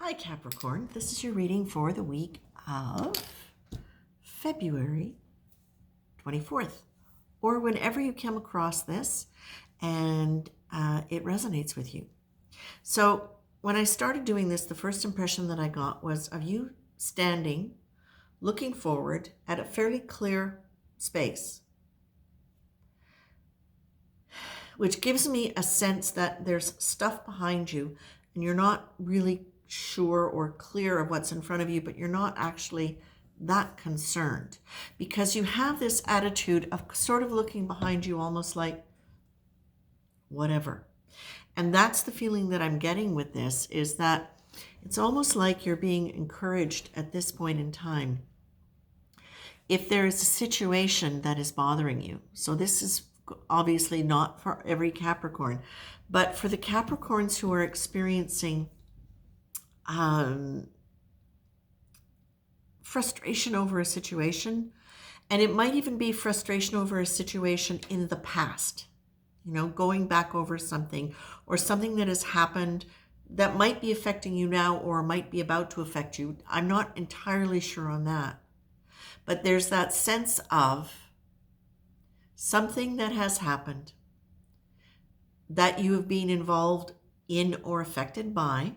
Hi Capricorn, this is your reading for the week of February 24th, or whenever you come across this and it resonates with you. So when I started doing this, the first impression that I got was of you standing, looking forward at a fairly clear space, which gives me a sense that there's stuff behind you and you're not really sure or clear of what's in front of you, but you're not actually that concerned because you have this attitude of sort of looking behind you almost like whatever. And that's the feeling that I'm getting with this, is that it's almost like you're being encouraged at this point in time. If there is a situation that is bothering you, so this is obviously not for every Capricorn, but for the Capricorns who are experiencing frustration over a situation, and it might even be frustration over a situation in the past, going back over something or something that has happened that might be affecting you now or might be about to affect you. I'm not entirely sure on that, but there's that sense of something that has happened that you have been involved in or affected by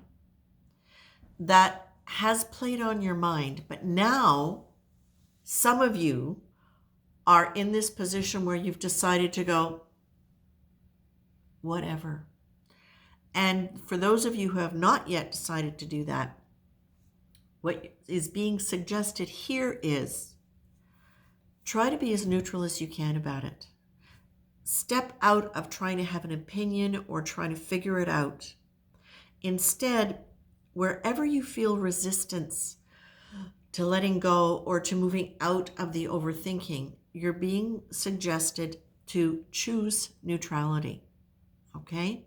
that has played on your mind. But now some of you are in this position where you've decided to go, whatever. And for those of you who have not yet decided to do that, what is being suggested here is try to be as neutral as you can about it. Step out of trying to have an opinion or trying to figure it out. Instead, wherever you feel resistance to letting go or to moving out of the overthinking, you're being suggested to choose neutrality. Okay?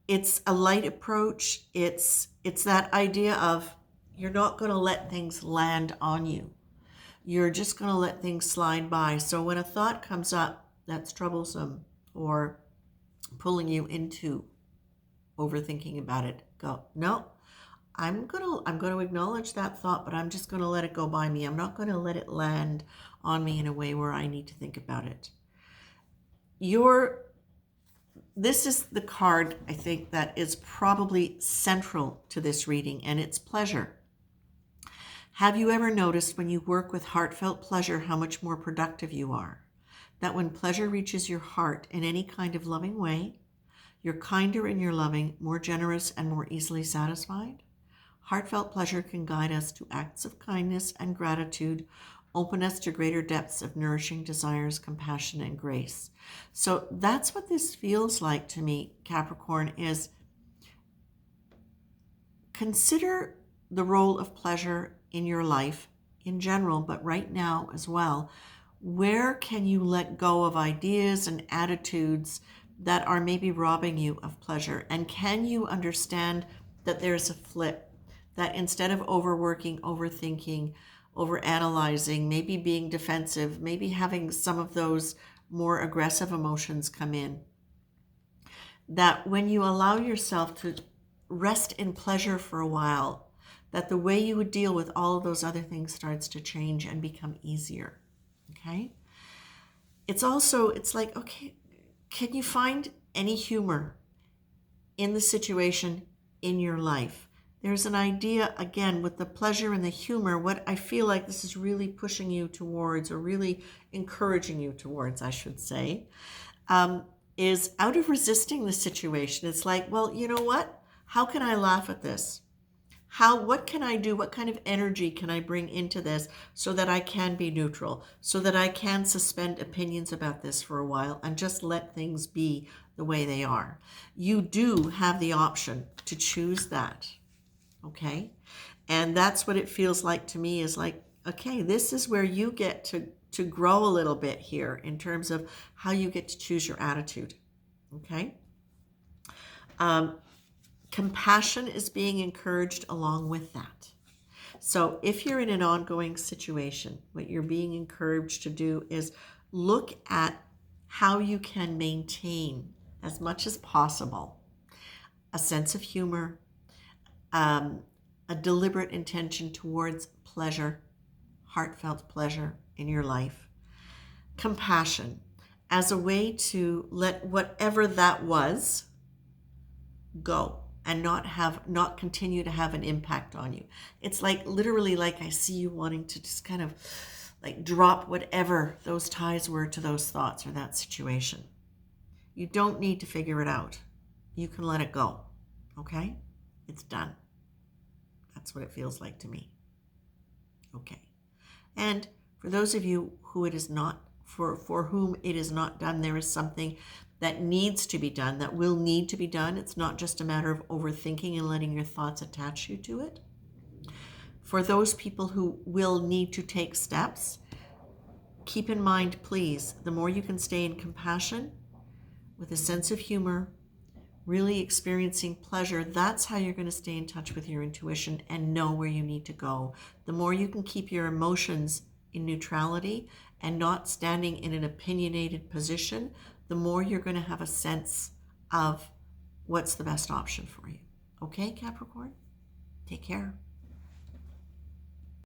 It's a light approach. It's that idea of you're not going to let things land on you. You're just going to let things slide by. So when a thought comes up that's troublesome or pulling you into overthinking about it, go, no, I'm going to acknowledge that thought, but I'm just going to let it go by me. I'm not going to let it land on me in a way where I need to think about it. This is the card, I think, that is probably central to this reading, and it's pleasure. Have you ever noticed when you work with heartfelt pleasure how much more productive you are? That when pleasure reaches your heart in any kind of loving way, you're kinder in your loving, more generous, and more easily satisfied? Heartfelt pleasure can guide us to acts of kindness and gratitude, open us to greater depths of nourishing desires, compassion, and grace. So that's what this feels like to me, Capricorn, is consider the role of pleasure in your life in general, but right now as well. Where can you let go of ideas and attitudes that are maybe robbing you of pleasure? And can you understand that there's a flip, that instead of overworking, overthinking, overanalyzing, maybe being defensive, maybe having some of those more aggressive emotions come in, that when you allow yourself to rest in pleasure for a while, that the way you would deal with all of those other things starts to change and become easier. Okay? It's like, okay, can you find any humor in the situation in your life? There's an idea, again, with the pleasure and the humor, what I feel like this is really pushing you towards, or really encouraging you towards, I should say, is out of resisting the situation. It's like, well, you know what? How can I laugh at this? What can I do? What kind of energy can I bring into this so that I can be neutral, so that I can suspend opinions about this for a while and just let things be the way they are? You do have the option to choose that, okay? And that's what it feels like to me, is like, okay, this is where you get to grow a little bit here in terms of how you get to choose your attitude, okay? Compassion is being encouraged along with that. So if you're in an ongoing situation, what you're being encouraged to do is look at how you can maintain, as much as possible, a sense of humor, um, a deliberate intention towards pleasure, heartfelt pleasure in your life. Compassion as a way to let whatever that was go and not continue to have an impact on you. It's like literally like I see you wanting to just kind of like drop whatever those ties were to those thoughts or that situation. You don't need to figure it out. You can let it go. Okay? It's done. That's what it feels like to me. Okay. And for those of you who it is not, for whom it is not done, there is something that needs to be done, that will need to be done. It's not just a matter of overthinking and letting your thoughts attach you to it. For those people who will need to take steps, keep in mind, please, the more you can stay in compassion, with a sense of humor, really experiencing pleasure, that's how you're going to stay in touch with your intuition and know where you need to go. The more you can keep your emotions in neutrality and not standing in an opinionated position, the more you're going to have a sense of what's the best option for you. Okay, Capricorn? Take care.